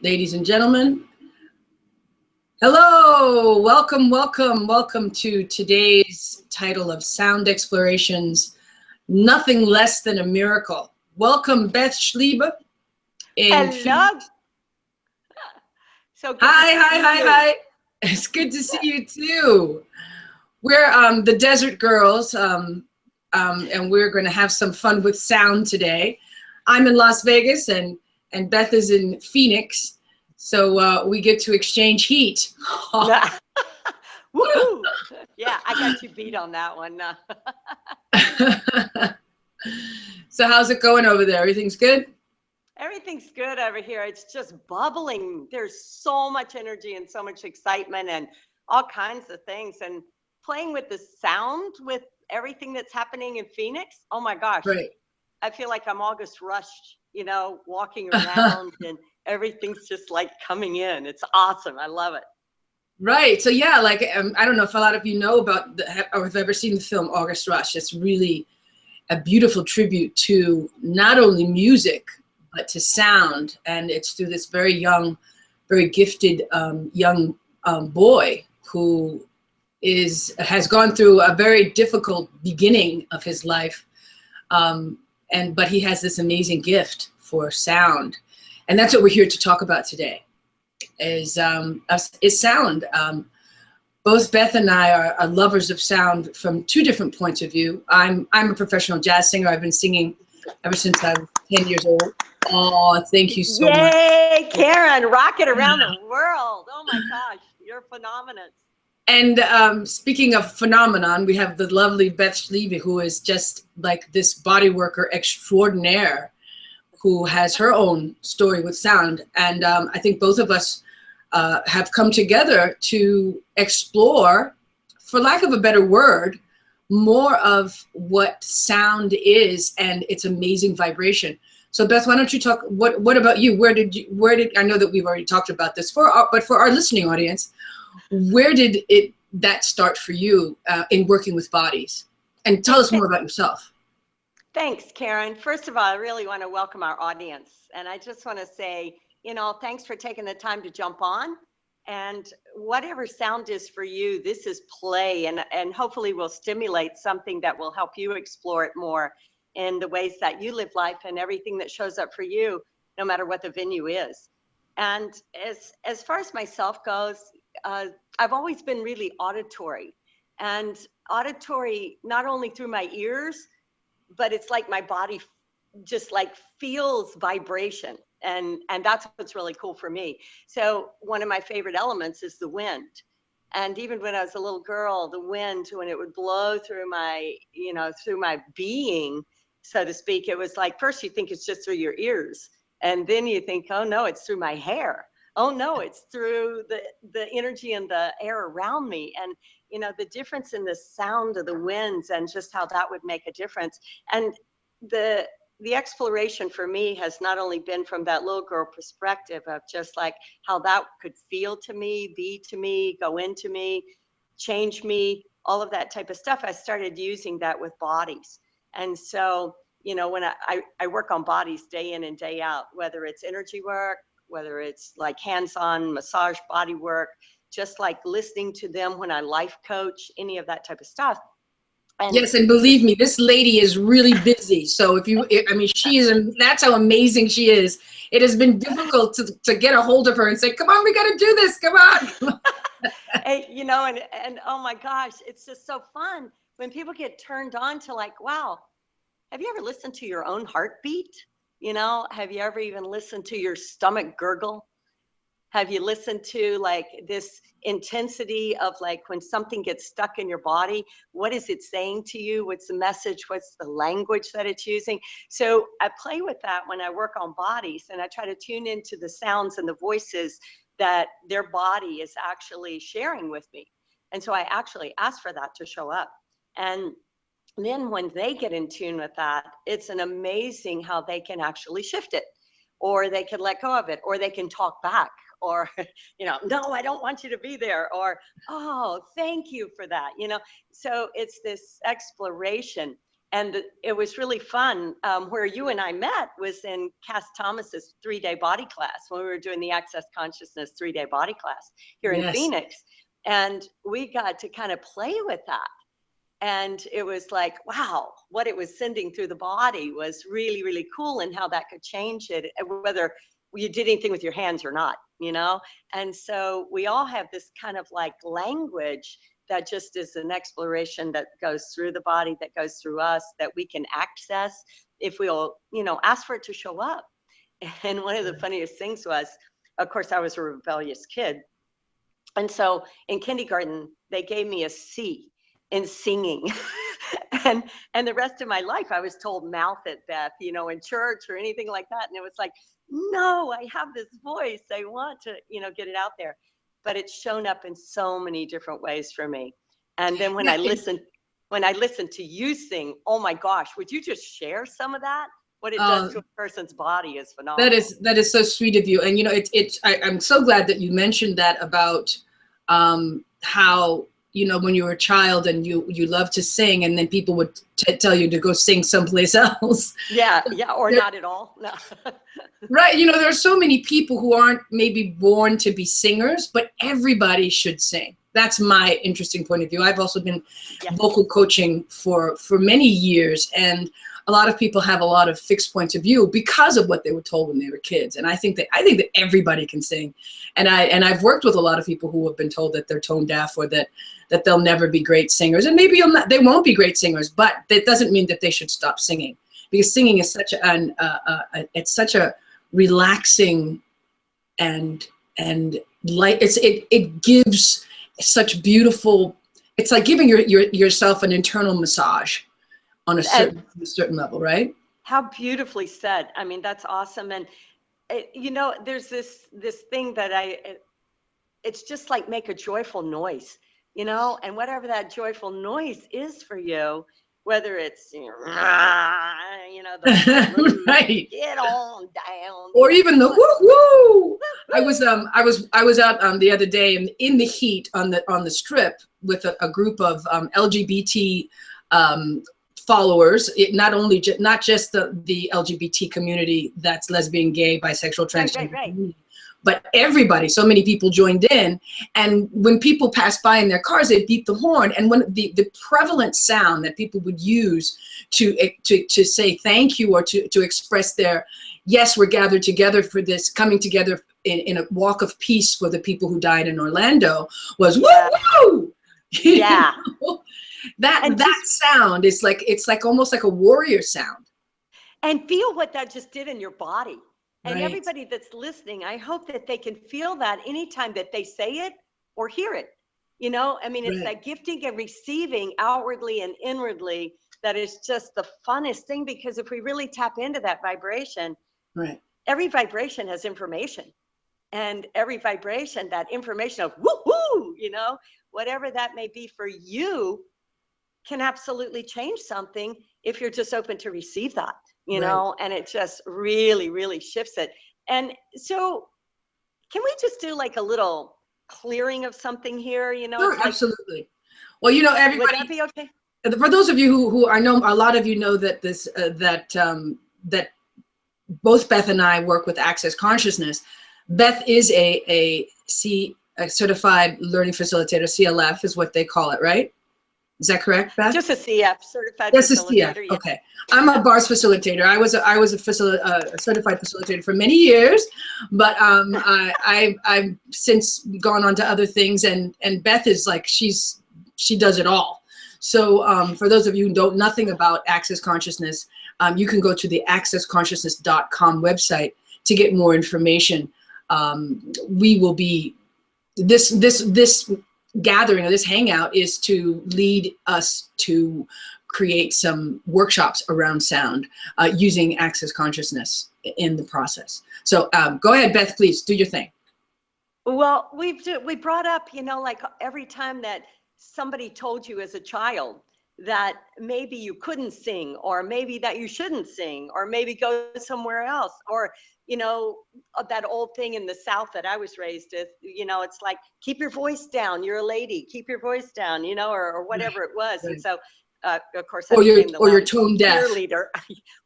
Ladies and gentlemen, hello, welcome to today's title of Sound Explorations, Nothing Less Than a Miracle. Welcome, Beth Schliebe. Hello. So good Hi. It's good to see you too. We're the Desert Girls, and we're going to have some fun with sound today. I'm in Las Vegas, and Beth is in Phoenix. So we get to exchange heat. Woo! Yeah, I got you beat on that one. So how's it going over there? Everything's good? Everything's good over here. It's just bubbling. There's so much energy and so much excitement and all kinds of things. And playing with the sound with everything that's happening in Phoenix, oh my gosh. Right. I feel like I'm August Rush, walking around and everything's just like coming in. It's awesome. I love it. Right. So yeah, like I don't know if a lot of you know about or have ever seen the film August Rush. It's really a beautiful tribute to not only music but to sound, and it's through this very young, very gifted young boy who has gone through a very difficult beginning of his life, but he has this amazing gift for sound, and that's what we're here to talk about today. Is sound. Both Beth and I are lovers of sound from two different points of view. I'm a professional jazz singer. I've been singing ever since I was 10 years old. Oh, thank you so much. Yay, Karen, rocket around the world. Oh my gosh, you're a phenomenon. And speaking of phenomenon, we have the lovely Beth Schliebe, who is just like this bodyworker extraordinaire, who has her own story with sound. And I think both of us have come together to explore, for lack of a better word, more of what sound is and its amazing vibration. So Beth, why don't you talk, what about you? Where did I know that we've already talked about this, but for our listening audience, where did that start for you in working with bodies? And tell us more about yourself. Thanks, Karen. First of all, I really want to welcome our audience. And I just want to say, thanks for taking the time to jump on. And whatever sound is for you, this is play. And hopefully we'll stimulate something that will help you explore it more in the ways that you live life and everything that shows up for you, no matter what the venue is. And as far as myself goes, I've always been really auditory. And auditory, not only through my ears, but it's like my body just like feels vibration. And that's what's really cool for me. So one of my favorite elements is the wind. And even when I was a little girl, the wind, when it would blow through my being, so to speak, it was like, first you think it's just through your ears. And then you think, oh no, it's through my hair. Oh no, it's through the energy in the air around me. And the difference in the sound of the winds and just how that would make a difference. And the exploration for me has not only been from that little girl perspective of just like how that could feel to me, be to me, go into me, change me, all of that type of stuff. I started using that with bodies. And so, when I work on bodies day in and day out, whether it's energy work, whether it's like hands-on massage body work, just like listening to them when I life coach, any of that type of stuff. And yes, and believe me, this lady is really busy. So she is, that's how amazing she is. It has been difficult to get a hold of her and say, come on, we got to do this. Come on. Hey, and oh my gosh, it's just so fun when people get turned on to like, wow, have you ever listened to your own heartbeat? Have you ever even listened to your stomach gurgle? Have you listened to like this intensity of like when something gets stuck in your body, what is it saying to you? What's the message? What's the language that it's using? So I play with that when I work on bodies, and I try to tune into the sounds and the voices that their body is actually sharing with me. And so I actually ask for that to show up. And then when they get in tune with that, it's an amazing how they can actually shift it, or they can let go of it, or they can talk back, or, no, I don't want you to be there, or, oh, thank you for that, So it's this exploration. And it was really fun. Where you and I met was in Cass Thomas's 3-day body class when we were doing the Access Consciousness 3-day body class here in Phoenix. And we got to kind of play with that. And it was like, wow, what it was sending through the body was really, really cool, and how that could change it, whether you did anything with your hands or not, you know? And so we all have this kind of like language that just is an exploration that goes through the body, that goes through us, that we can access if we'll, you know, ask for it to show up. And one of the funniest things was, of course, I was a rebellious kid. And so in kindergarten, they gave me a C in singing. and the rest of my life, I was told, mouth it, Beth, you know, in church or anything like that. And it was like, no, I have this voice. I want to, you know, get it out there. But it's shown up in so many different ways for me. And then when I listen to you sing, oh my gosh, would you just share some of that? What it does to a person's body is phenomenal. That is so sweet of you. And you know, I'm so glad that you mentioned that about how, you know, when you were a child and you loved to sing, and then people would tell you to go sing someplace else. Yeah, or not at all. No. Right. You know, there are so many people who aren't maybe born to be singers, but everybody should sing. That's my interesting point of view. I've also been vocal coaching for many years, and a lot of people have a lot of fixed points of view because of what they were told when they were kids. And I think that everybody can sing. And I've worked with a lot of people who have been told that they're tone deaf, or that they'll never be great singers. And maybe they won't be great singers, but that doesn't mean that they should stop singing, because singing is such it's such a relaxing and light. It gives such beautiful. It's like giving yourself an internal massage on a certain level, right? How beautifully said. I mean, that's awesome. And you know, there's this thing that it's just like, make a joyful noise, you know, and whatever that joyful noise is for you, whether it's, you know, the right, get on down, or even the woo woo. I was out the other day in the heat on the strip with a group of LGBT followers. Not just the LGBT community, that's lesbian, gay, bisexual, transgender, right. But everybody. So many people joined in, and when people passed by in their cars, they'd beat the horn. And when the prevalent sound that people would use to say thank you, or to express their yes, we're gathered together for this, coming together in a walk of peace for the people who died in Orlando, was woo woo. Yeah. That sound is like, it's like almost like a warrior sound. And feel what that just did in your body. And right. Everybody that's listening, I hope that they can feel that anytime that they say it or hear it. You know, I mean, it's that gifting and receiving outwardly and inwardly that is just the funnest thing, because if we really tap into that vibration, right. Every vibration has information, and every vibration, that information of woo-hoo, you know, whatever that may be for you, can absolutely change something if you're just open to receive that, you know, and it just really, really shifts it. And so can we just do like a little clearing of something here, you know? Sure, like, absolutely. Well, you know, everybody, would that be okay? For those of you who I know, a lot of you know that this, that both Beth and I work with Access Consciousness. Beth is a certified learning facilitator, CLF is what they call it, right? Is that correct, Beth? Just a CF, certified Just facilitator. a CF. Okay. I'm a BARS facilitator. I was a certified facilitator for many years, but I've since gone on to other things, and Beth is like, she does it all. So for those of you who know nothing about Access Consciousness, you can go to the accessconsciousness.com website to get more information. We will be, this gathering, or this hangout, is to lead us to create some workshops around sound using Access Consciousness in the process. So go ahead, Beth, please do your thing. Well, we brought up, you know, like every time that somebody told you as a child that maybe you couldn't sing, or maybe that you shouldn't sing, or maybe go somewhere else, or, you know, that old thing in the South that I was raised with, you know, it's like, keep your voice down, you're a lady, keep your voice down, you know, or whatever it was. And so Of course, I or you're became the or you're lounge tone deaf. cheerleader.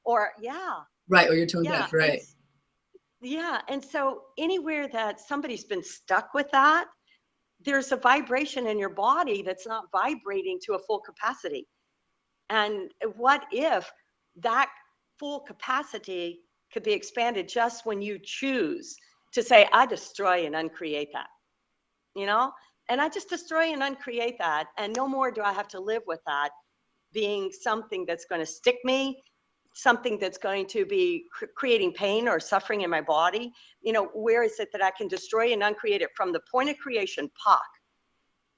Or yeah. Right, or you're tone Yeah. deaf, right. Yeah. And so anywhere that somebody's been stuck with that, there's a vibration in your body that's not vibrating to a full capacity. And what if that full capacity could be expanded just when you choose to say, I destroy and uncreate that, you know? And I just destroy and uncreate that. And no more do I have to live with that being something that's going to stick me, something that's going to be creating pain or suffering in my body. You know, where is it that I can destroy and uncreate it from the point of creation, POC,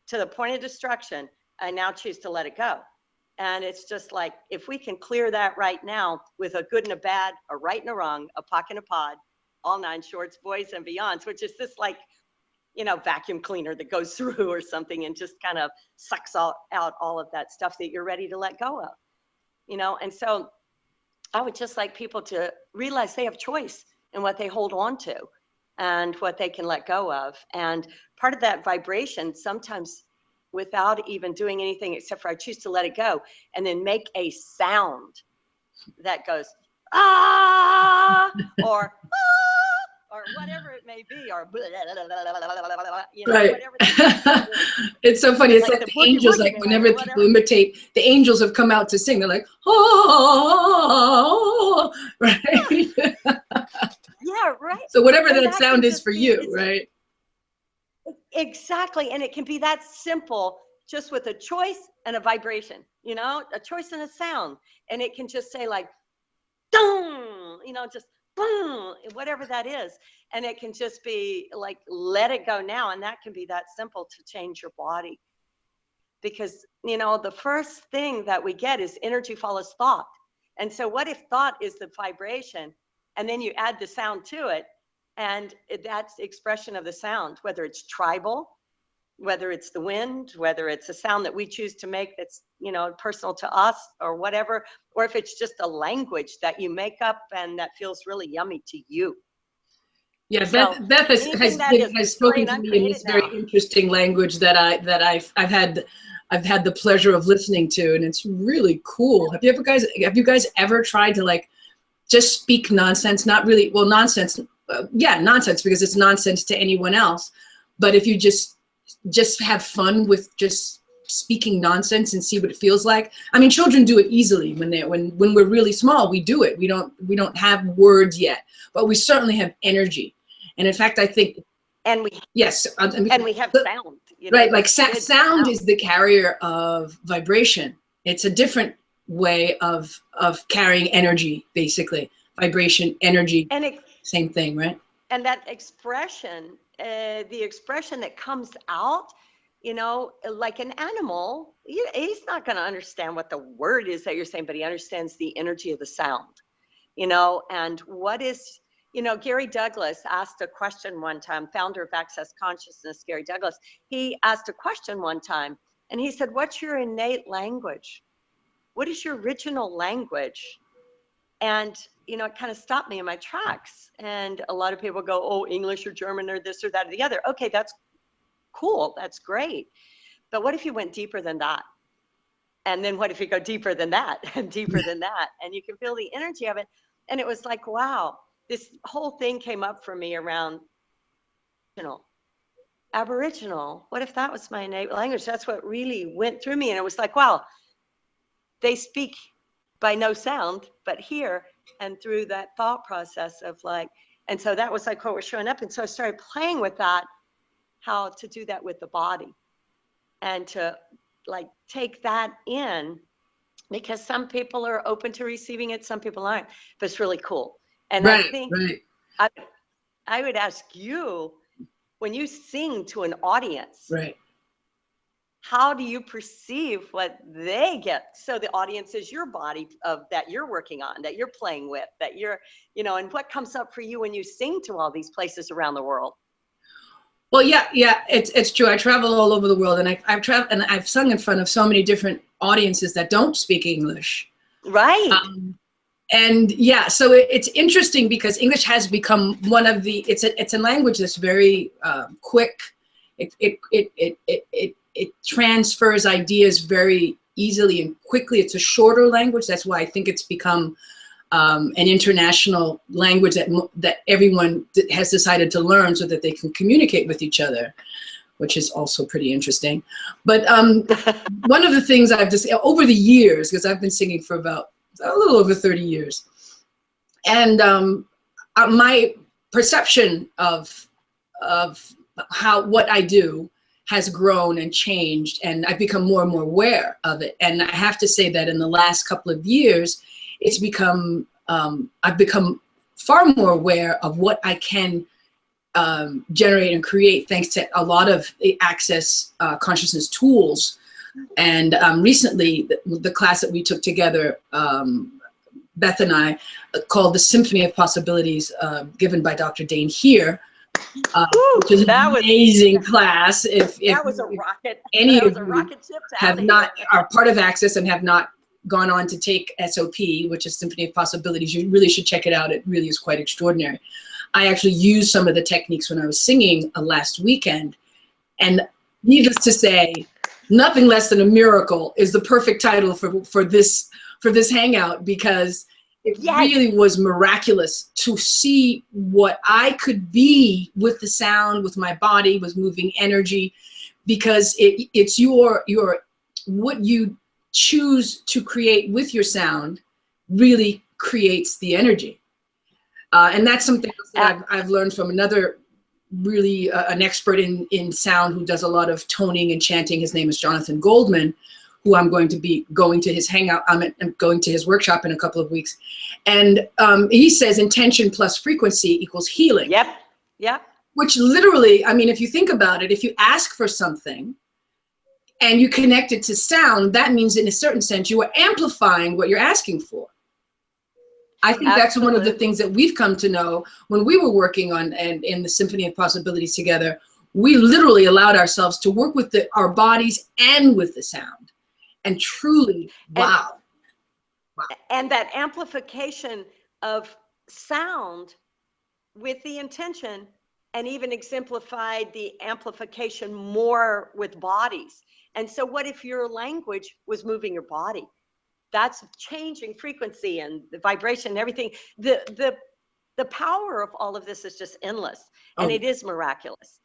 to the point of destruction? I now choose to let it go. And it's just like, if we can clear that right now with a good and a bad, a right and a wrong, a POC and a pod, all 9 shorts, boys and beyonds, which is this like, you know, vacuum cleaner that goes through or something and just kind of sucks out all of that stuff that you're ready to let go of, you know? And so I would just like people to realize they have choice in what they hold on to and what they can let go of. And part of that vibration, sometimes without even doing anything except for I choose to let it go, and then make a sound that goes, ah, or ah, or whatever it may be, or blah, blah, blah, blah, you know, right. whatever. It's so funny. It's like like the the angels, like whenever people imitate, the angels have come out to sing. They're like, oh, right? Yeah, right. So whatever And that sound is for you, it's, right? Exactly. And it can be that simple, just with a choice and a vibration, you know, a choice and a sound. And it can just say like, dong, you know, just boom, whatever that is. And it can just be like, let it go now. And that can be that simple to change your body. Because, you know, the first thing that we get is energy follows thought. And so what if thought is the vibration and then you add the sound to it? And that's the expression of the sound, whether it's tribal, whether it's the wind, whether it's a sound that we choose to make that's, you know, personal to us or whatever, or if it's just a language that you make up and that feels really yummy to you. Yeah, So Beth has spoken to me in this very interesting language that I've had the pleasure of listening to, and it's really cool. Have you guys ever tried to like just speak nonsense? Not really, well, nonsense. Yeah, nonsense, because it's nonsense to anyone else. But if you just have fun with just speaking nonsense and see what it feels like. I mean, children do it easily when we're really small. We do it. We don't have words yet, but we certainly have energy. And in fact, I think, and we yes, and we have sound, you know, right? Like sound is the carrier of vibration. It's a different way of carrying energy, basically. Vibration, energy, and same thing, right? And that expression, the expression that comes out, you know, like an animal, he's not going to understand what the word is that you're saying, but he understands the energy of the sound, you know. And what is, you know, Gary Douglas asked a question one time, founder of Access Consciousness, Gary Douglas, he asked a question one time and he said, what's your innate language? What is your original language? And, you know, it kind of stopped me in my tracks. And a lot of people go, oh, English or German or this or that or the other. Okay, that's cool. That's great. But what if you went deeper than that? And then what if you go deeper than that and deeper than that? And you can feel the energy of it. And it was like, wow, this whole thing came up for me around, you know, Aboriginal. What if that was my innate language? That's what really went through me. And it was like, wow, they speak by no sound, but here and through that thought process of like, and so that was like what was showing up. And so I started playing with that, how to do that with the body and to like take that in, because some people are open to receiving it, some people aren't, but it's really cool. And right, I think right. I would ask you, when you sing to an audience, right, how do you perceive what they get? So the audience is your body of that you're working on, that you're playing with, that you're, you know, and what comes up for you when you sing to all these places around the world? Well, yeah, it's true. I travel all over the world, and I've traveled and I've sung in front of so many different audiences that don't speak English. Right. And yeah, so it's interesting because English has become one of the. It's a language that's very quick. It transfers ideas very easily and quickly. It's a shorter language. That's why I think it's become an international language that everyone has decided to learn so that they can communicate with each other, which is also pretty interesting. But one of the things I've just, over the years, because I've been singing for about a little over 30 years, and my perception of what I do has grown and changed, and I've become more and more aware of it. And I have to say that in the last couple of years, it's become, I've become far more aware of what I can generate and create thanks to a lot of Access consciousness tools. And recently, the class that we took together, Beth and I, called the Symphony of Possibilities, given by Dr. Dane here, which is an amazing class. If that was a rocket. Any of you you have not, are part of Access and have not gone on to take SOP, which is Symphony of Possibilities, you really should check it out. It really is quite extraordinary. I actually used some of the techniques when I was singing last weekend, and needless to say, nothing less than a miracle is the perfect title for this hangout, because it really was miraculous to see what I could be with the sound, with my body, with moving energy, because it's your what you choose to create with your sound really creates the energy. And that's something that I've learned from another really an expert in sound who does a lot of toning and chanting. His name is Jonathan Goldman, who I'm going to be going to his hangout. I'm going to his workshop in a couple of weeks. And he says intention plus frequency equals healing. Yep, yep. Which literally, I mean, if you think about it, if you ask for something and you connect it to sound, that means in a certain sense you are amplifying what you're asking for. I think that's one of the things that we've come to know when we were working on and in the Symphony of Possibilities together. We literally allowed ourselves to work with our bodies and with the sound, and truly, wow. And that amplification of sound with the intention, and even exemplified the amplification more with bodies. And so what if your language was moving your body? That's changing frequency and the vibration and everything. The power of all of this is just endless, and it is miraculous.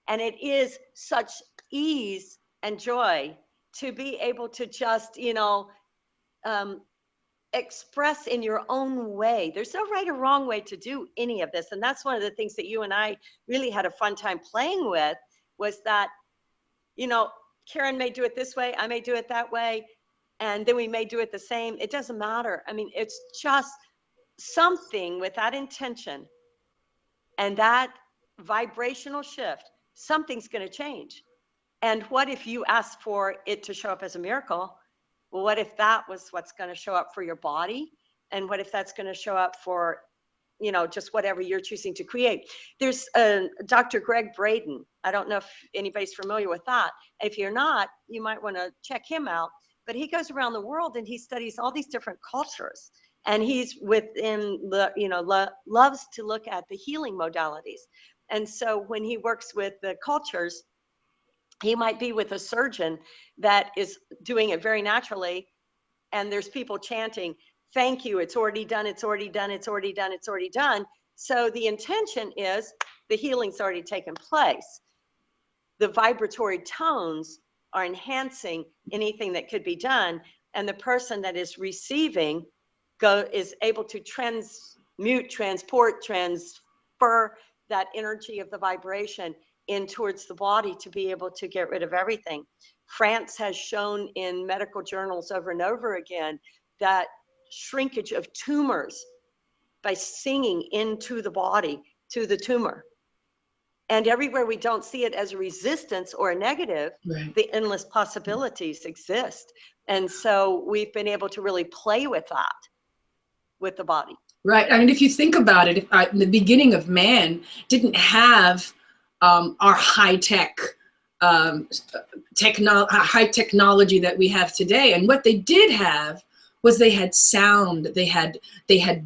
And it is such ease and joy to be able to just, express in your own way. There's no right or wrong way to do any of this. And that's one of the things that you and I really had a fun time playing with, was that, Karen may do it this way, I may do it that way, and then we may do it the same. It doesn't matter. I mean, it's just something with that intention and that vibrational shift, something's going to change. And what if you ask for it to show up as a miracle? Well, what if that was what's going to show up for your body? And what if that's going to show up for, just whatever you're choosing to create? There's Dr. Gregg Braden. I don't know if anybody's familiar with that. If you're not, you might want to check him out. But he goes around the world and he studies all these different cultures. And he's within the, loves to look at the healing modalities. And so when he works with the cultures, he might be with a surgeon that is doing it very naturally. And there's people chanting, thank you, it's already done, it's already done, it's already done, it's already done. So the intention is the healing's already taken place. The vibratory tones are enhancing anything that could be done. And the person that is receiving is able to transmute, transport, transfer that energy of the vibration in towards the body to be able to get rid of everything. France has shown in medical journals over and over again that shrinkage of tumors by singing into the body to the tumor. And everywhere we don't see it as a resistance or a negative, right, the endless possibilities exist. And so we've been able to really play with that, with the body. Right. I mean, if you think about it, in the beginning of man didn't have our high-tech high technology that we have today. And what they did have was they had sound, they had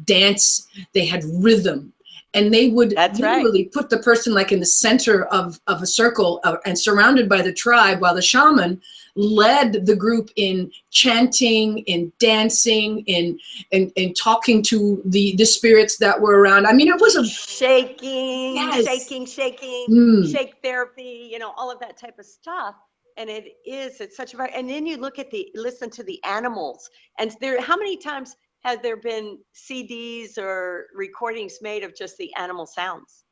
dance, they had rhythm. And they would literally put the person like in the center of a circle and surrounded by the tribe, while the shaman led the group in chanting, in dancing, in talking to the spirits that were around. I mean, it was a shaking, yes. shaking, shake therapy, you know, all of that type of stuff. And it's such a, and then you listen to the animals, and how many times have there been CDs or recordings made of just the animal sounds,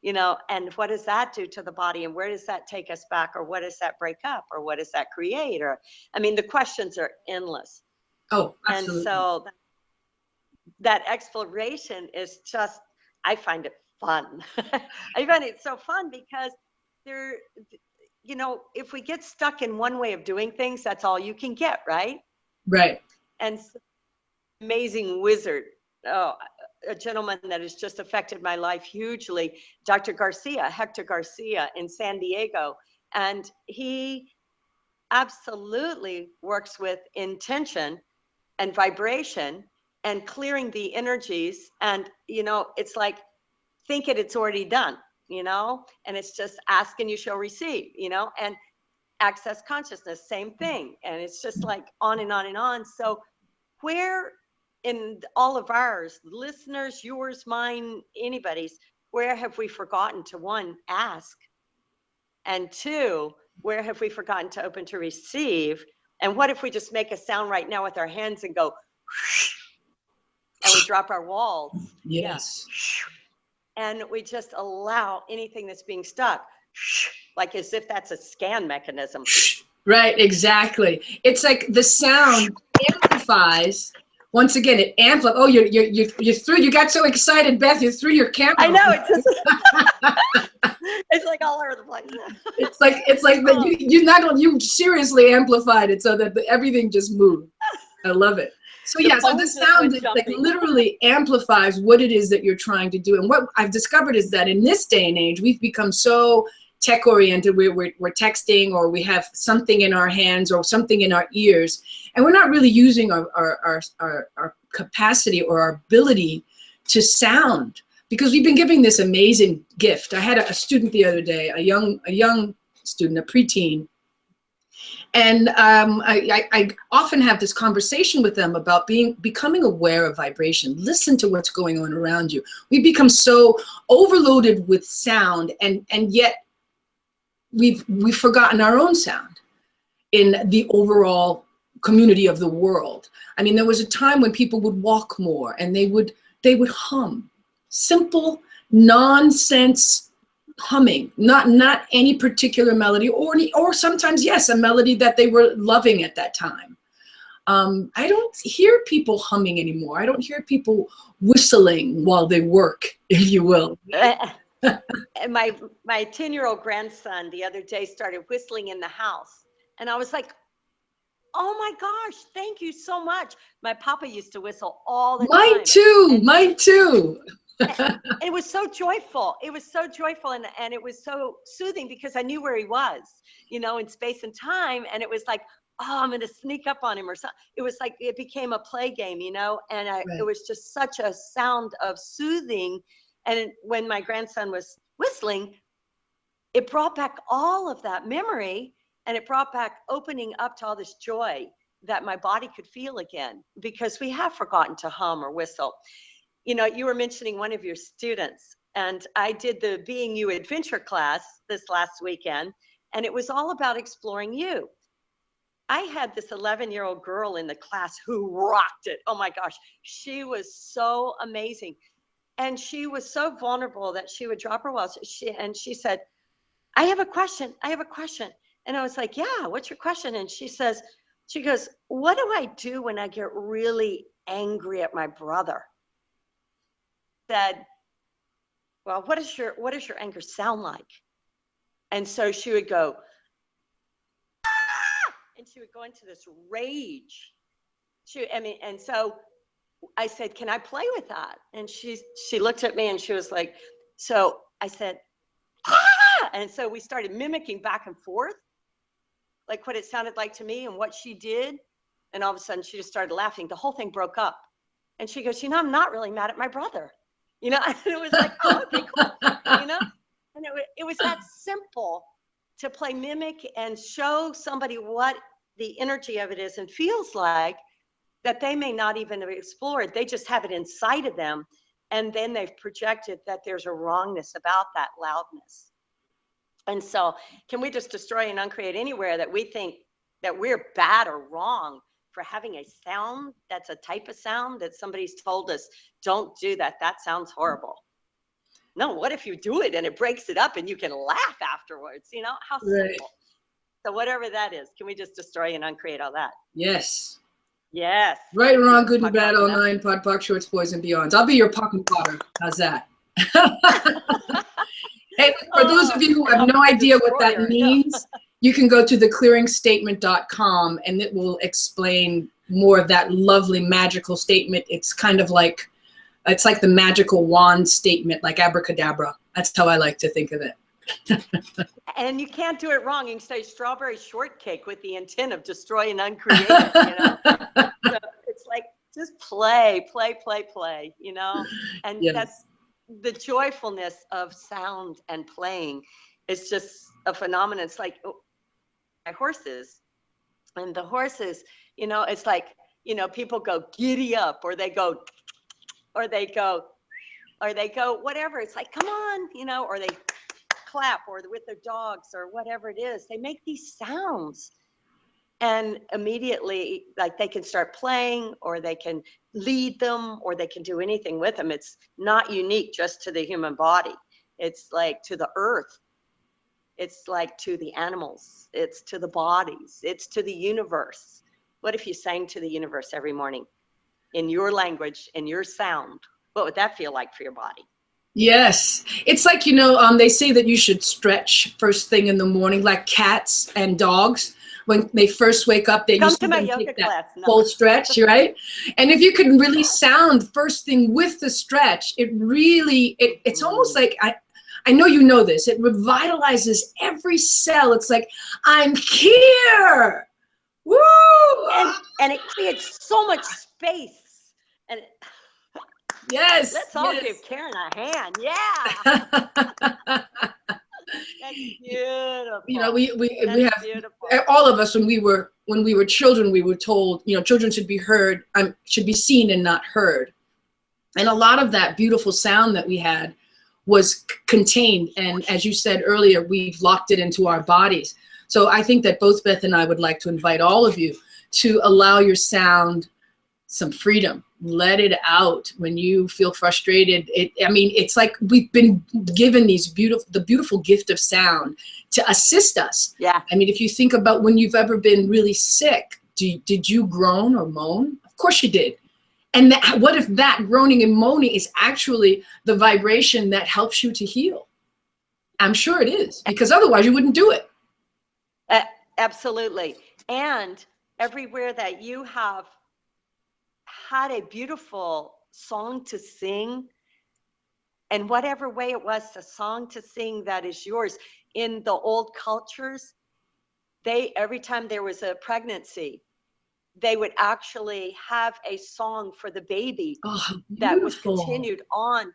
you know, and what does that do to the body, and where does that take us back, or what does that break up, or what does that create? Or, I mean, the questions are endless. Oh, absolutely. And so that exploration is just, I find it fun. I find it so fun because you know, if we get stuck in one way of doing things, that's all you can get, right? Right. And so, amazing wizard, a gentleman that has just affected my life hugely, Hector Garcia in San Diego. And he absolutely works with intention and vibration and clearing the energies. And, you know, it's like, think it's already done, you know, and it's just ask and you shall receive, you know, and access consciousness, same thing. And it's just like on and on and on. So where in all of ours, listeners, yours, mine, anybody's, where have we forgotten to, one, ask, and two, where have we forgotten to open to receive? And what if we just make a sound right now with our hands and go, and we drop our walls? Yes. Yeah. And we just allow anything that's being stuck, like as if that's a scan mechanism. Right, exactly. It's like the sound amplifies. Once again, it amplifies. Oh, you're through. You got so excited, Beth. You threw your camera. I know. It's just, it's like all over the place. It's like you seriously amplified it so that everything just moved. I love it. So yeah, so the sound like literally amplifies what it is that you're trying to do. And what I've discovered is that in this day and age, we've become so tech oriented. We're texting, or we have something in our hands or something in our ears, and we're not really using our capacity or our ability to sound, because we've been giving this amazing gift. I had a student the other day, a young student, a preteen. And I often have this conversation with them about becoming aware of vibration. Listen to what's going on around you. We become so overloaded with sound, and yet we've forgotten our own sound in the overall community of the world. I mean, there was a time when people would walk more, and they would hum simple nonsense humming, not any particular melody, or sometimes, yes, a melody that they were loving at that time. I don't hear people humming anymore. I don't hear people whistling while they work, if you will. And my 10-year-old grandson the other day started whistling in the house, and I was like, oh my gosh, thank you so much. My papa used to whistle all the time. Mine too. And it was so joyful. It was so joyful, and it was so soothing, because I knew where he was, you know, in space and time. And it was like, oh, I'm going to sneak up on him or something. It was like, it became a play game, you know, and it was just such a sound of soothing. And when my grandson was whistling, it brought back all of that memory, and it brought back opening up to all this joy that my body could feel again, because we have forgotten to hum or whistle. You know, you were mentioning one of your students, and I did the Being You Adventure class this last weekend, and it was all about exploring you. I had this 11-year-old girl in the class who rocked it. Oh my gosh, she was so amazing. And she was so vulnerable that she would drop her walls. And she said, I have a question. And I was like, yeah, what's your question? And she goes, what do I do when I get really angry at my brother? Said, well, what does your anger sound like? And so she would go, ah! And she would go into this rage. And so I said, can I play with that? And she looked at me and she was like, so I said, ah! And so we started mimicking back and forth, like what it sounded like to me and what she did. And all of a sudden she just started laughing. The whole thing broke up. And she goes, you know, I'm not really mad at my brother. You know, and it was like, oh, okay, cool. You know, and it was that simple to play mimic and show somebody what the energy of it is and feels like, that they may not even have explored. They just have it inside of them. And then they've projected that there's a wrongness about that loudness. And so can we just destroy and uncreate anywhere that we think that we're bad or wrong for having a sound that's a type of sound that somebody's told us, don't do that, that sounds horrible. No, what if you do it and it breaks it up and you can laugh afterwards? You know, how simple. Right. So whatever that is, can we just destroy and uncreate all that? Yes. Yes. Right, wrong, good and bad, all nine, pod, poc, shorts, boys, and beyonds. I'll be your pock and potter. How's that? Hey, for those of you who have no idea what that means, you can go to theclearingstatement.com and it will explain more of that lovely magical statement. It's kind of like, it's like the magical wand statement, like abracadabra. That's how I like to think of it. And you can't do it wrong. You can say strawberry shortcake with the intent of destroy and uncreate it, you know? So it's like, just play, play, play, play, you know? And yes. That's the joyfulness of sound and playing. It's just a phenomenon. It's like my horses, and the horses, you know, it's like, you know, people go giddy up, or they go, whatever. It's like, come on, you know, or they clap, or with their dogs, or whatever it is. They make these sounds, and immediately, like, they can start playing, or they can lead them, or they can do anything with them. It's not unique just to the human body. It's like to the earth. It's like to the animals. It's to the bodies. It's to the universe. What if you sang to the universe every morning in your language, in your sound? What would that feel like for your body? Yes. It's like, you know, they say that you should stretch first thing in the morning, like cats and dogs. When they first wake up, they used to take that full stretch, right? And if you can really sound first thing with the stretch, it really, it's almost like, I know you know this, it revitalizes every cell. It's like, I'm here. Woo! And it creates so much space. And yes. Let's all give Karen a hand. Yeah. That's beautiful. You know, we have beautiful. All of us when we were children, we were told, you know, children should be heard, should be seen and not heard. And a lot of that beautiful sound that we had was contained. And as you said earlier, we've locked it into our bodies. So I think that both Beth and I would like to invite all of you to allow your sound some freedom. Let it out when you feel frustrated. I mean, it's like we've been given the beautiful gift of sound to assist us. Yeah. I mean, if you think about when you've ever been really sick, did you groan or moan? Of course you did. And what if that groaning and moaning is actually the vibration that helps you to heal? I'm sure it is, because otherwise you wouldn't do it. Absolutely. And everywhere that you have had a beautiful song to sing, and whatever way it was, a song to sing that is yours. In the old cultures, every time there was a pregnancy, they would actually have a song for the baby that was continued on,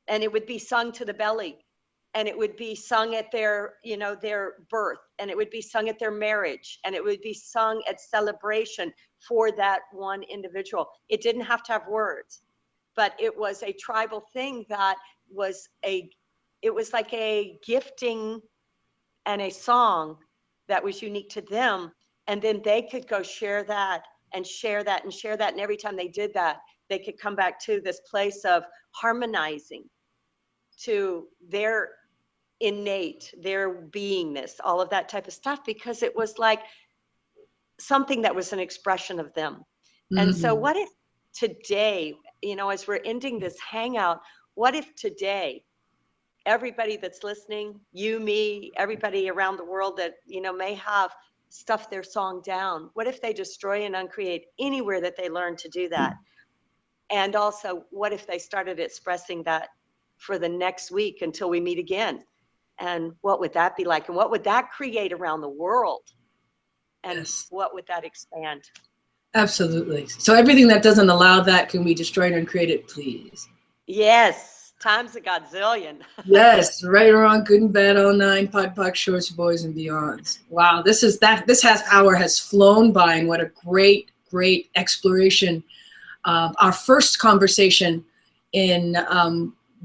and it would be sung to the belly, and it would be sung at their, you know, their birth, and it would be sung at their marriage, and it would be sung at celebration for that one individual. It didn't have to have words, but it was a tribal thing that was it was like a gifting and a song that was unique to them. And then they could go share that and share that and share that. And every time they did that, they could come back to this place of harmonizing to their innate, their beingness, all of that type of stuff, because it was like something that was an expression of them. Mm-hmm. And so what if today, you know, as we're ending this hangout, what if today, everybody that's listening, you, me, everybody around the world that, you know, may have stuff their song down, what if they destroy and uncreate anywhere that they learn to do that? And also, what if they started expressing that for the next week until we meet again? And what would that be like? And what would that create around the world? And yes. What would that expand? Absolutely. So everything that doesn't allow that, can we destroy it and create it, please? Yes. Times a godzillion. Yes, right or wrong, good and bad, all nine, POD, shorts, boys and beyonds. Wow, this hour has flown by, and what a great exploration. Our first conversation in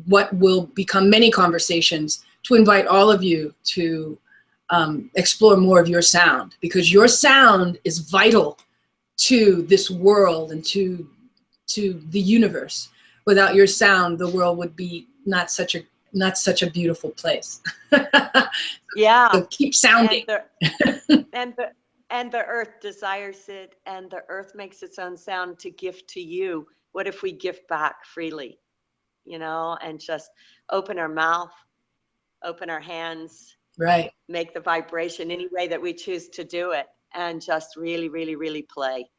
what will become many conversations, to invite all of you to explore more of your sound, because your sound is vital to this world and to the universe. Without your sound, the world would be not such a beautiful place. Yeah. So keep sounding. And the earth desires it, and the earth makes its own sound to gift to you. What if we gift back freely, and just open our mouth, open our hands, right? Make the vibration any way that we choose to do it, and just really, really, really play.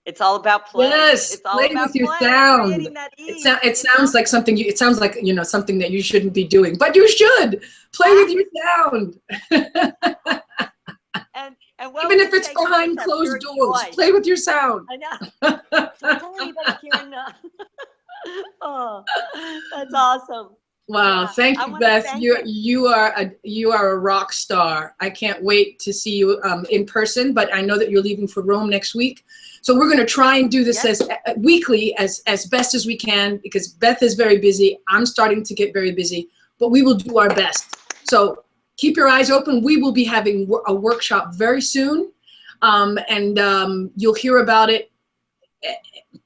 It's all about play. Yes, it's all play about with your play, sound. It sounds like something. It sounds like something that you shouldn't be doing, but you should play with your sound. and even if it's behind closed doors, play with your sound. I know. Don't tell anybody, Karen. Oh, that's awesome. Wow, Yeah. thank you, Beth. You are a rock star. I can't wait to see you in person, but I know that you're leaving for Rome next week. So we're going to try and do this as weekly as best as we can, because Beth is very busy. I'm starting to get very busy, but we will do our best. So keep your eyes open. We will be having a workshop very soon, and you'll hear about it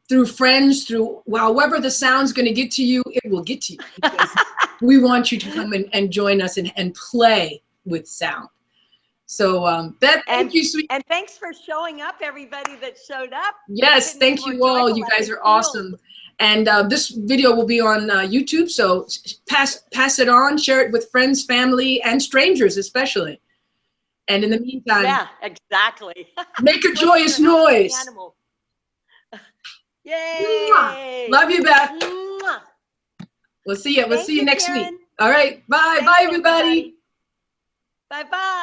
through friends, through however the sound's going to get to you. It will get to you, because we want you to come and join us and play with sound. So Beth, thank you, sweet. And thanks for showing up, everybody that showed up. Yes, thank you all. You guys are awesome. And this video will be on YouTube, so pass it on, share it with friends, family, and strangers especially. And in the meantime, yeah, exactly. Make a joyous noise. Yay! Love you, Beth. We'll see you. We'll see you next week. All right. Bye. Bye, everybody. Bye-bye.